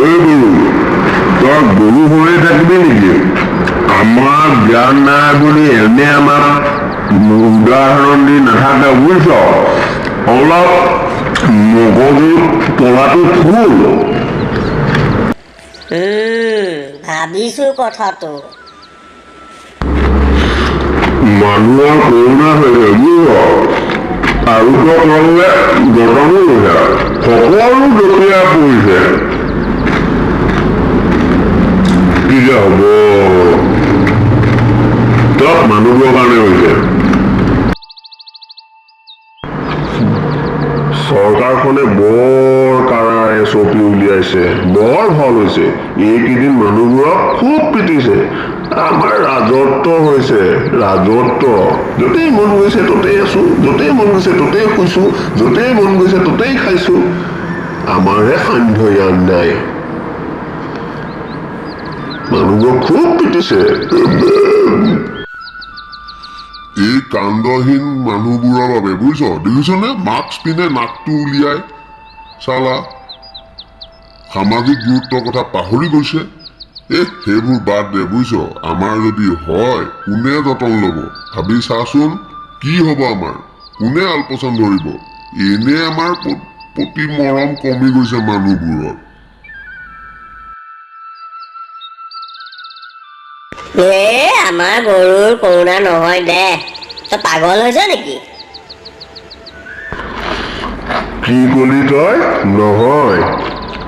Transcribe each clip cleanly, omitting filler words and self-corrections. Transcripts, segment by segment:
এই গৰু তই গৰু হৈ থাকিবি নেকি? আমাৰ জ্ঞান নাই বুলি এনে আমাক উদাহৰণ দি নাথাকে বুজিছ। অলপ মগজু তলাটো ফুল। ভাবিছো কথাটো। মানুহৰ কৰোণা হৈছে বুজিছ। আৰু তললে যতনো হৈছে সকলো জপিয়াই পৰিছে। কি যে হ'ব চব মানুহবোৰৰ কাৰণে হৈছে। চৰকাৰখনে বৰ কাৰা SOP উলিয়াইছে, বৰ ভাল হৈছে। এইকেইদিন মানুহবোৰক খুব পিটিছে। আমাৰ ৰাজত্ব হৈছে, ৰাজত্ব। য'তেই মন গৈছে ত'তেই আছো, য'তেই মন গৈছে ত'তেই শুইছো, য'তেই মন গৈছে ত'তেই খাইছো। আমাৰহে সাধ্য জ্ঞান নাই। মানুহবোৰক খুব পিটিছে। এই কাণ্ডহীন মানুহবোৰৰ বাবে বুজিছ, দেখিছনে মাস্ক পিন্ধে নাকটো উলিয়াই। চালা সামাজিক দূৰত্বৰ কথা পাহৰি গৈছে। সেইবোৰ বাদ দে বুজিছ। আমাৰ যদি হয় কোনে যতন ল'ব ভাবি চাচোন। কি হ'ব আমাৰ? কোনে আলপৈচান ধৰিব? এনে আমাৰ প্ৰতি মৰম কমি গৈছে মানুহবোৰৰ। আমাৰ গৰুৰ কৰোণা নহয় দে। তই পাগল হৈছ নেকি? কি কলি তই? নহয়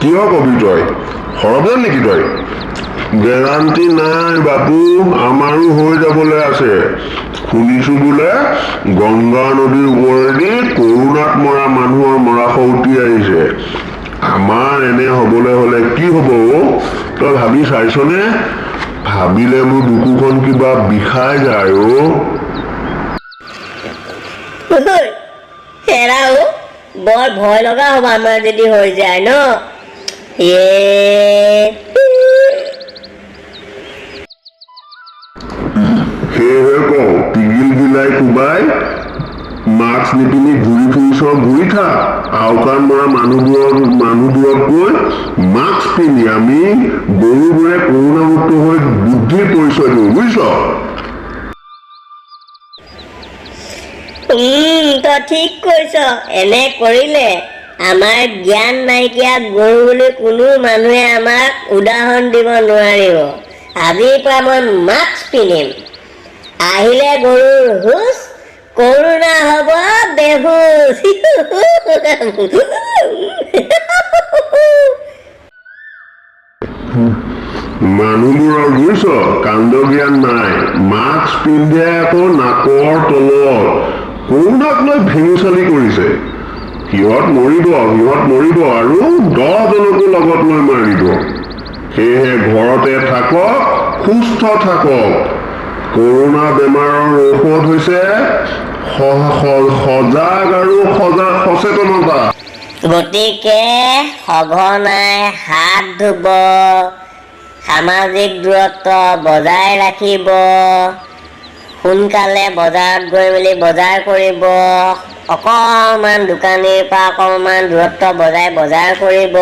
কিয় কবি তই? সৰবে নেকি তই? গেৰাণ্টি নাই বাপু, আমাৰো হৈ যাবলৈ আছে। শুনিছো বোলে গংগা নদীৰ ওপৰেদি কৰোণাত মৰা মানুহৰ মৰাশৌতি আহিছে। আমাৰ এনে হবলৈ হলে কি হব তই ভাবি চাইছনে? ভাবিলে মোৰ বুকুখন কিবা বিষাই যায় হেৰাও বৰ ভয় লগা হ'ব আমাৰ যদি হৈ যায় ন। সেয়েহে কওঁ টিঘিল বিলাই কোবাই মাস্ক নিপিন্ধি ঘূৰি ফুৰিছ ঘূৰি থাক। আওকাণ মৰা মানুহবোৰতকৈ মাস্ক পিন্ধি আমি গৰুবোৰে কৰোণামুক্ত হৈ বুদ্ধিৰ পৰিচয় দিওঁ বুজিছ। তই ঠিক কৈছ। এনে কৰিলে আমাৰ জ্ঞান নাইকিয়া গৰু বুলি কোনো মানুহে আমাক উদাহৰণ দিব নোৱাৰিব। আজিৰ পৰা মই মাস্ক পিন্ধিম। আহিলে গৰুৰ হুচ, কৰোণা হ'ব বেহুচ। মানুহবোৰৰ বুজিছ কাণ্ড জ্ঞান নাই। মাস্ক পিন্ধে আকৌ নাকৰ তলত। কৰোণাক লৈ ভেঙুচালি কৰিছে। সিহঁত মৰিব আৰু 10জনকো লগত লৈ মাৰিব। সেয়েহে ঘৰতে থাকক, সুস্থ থাকক। কৰোণা বেমাৰৰ ঔষধ হৈছে সজাগ আৰু সচেতনতা। গতিকে সঘনাই হাত ধুব, সামাজিক দূৰত্ব বজাই ৰাখিব, সোনকালে বজাৰত গৈ মেলি বজাৰ কৰিব, অকণমান দোকানীৰ পৰা অকণমান দূৰত্ব বজাই বজাৰ কৰিব।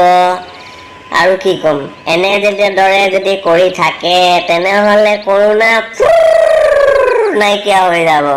আৰু কি ক'ম, এনে দৰে যদি কৰি থাকে তেনেহ'লে কৰোণা নাইকিয়া হৈ যাব।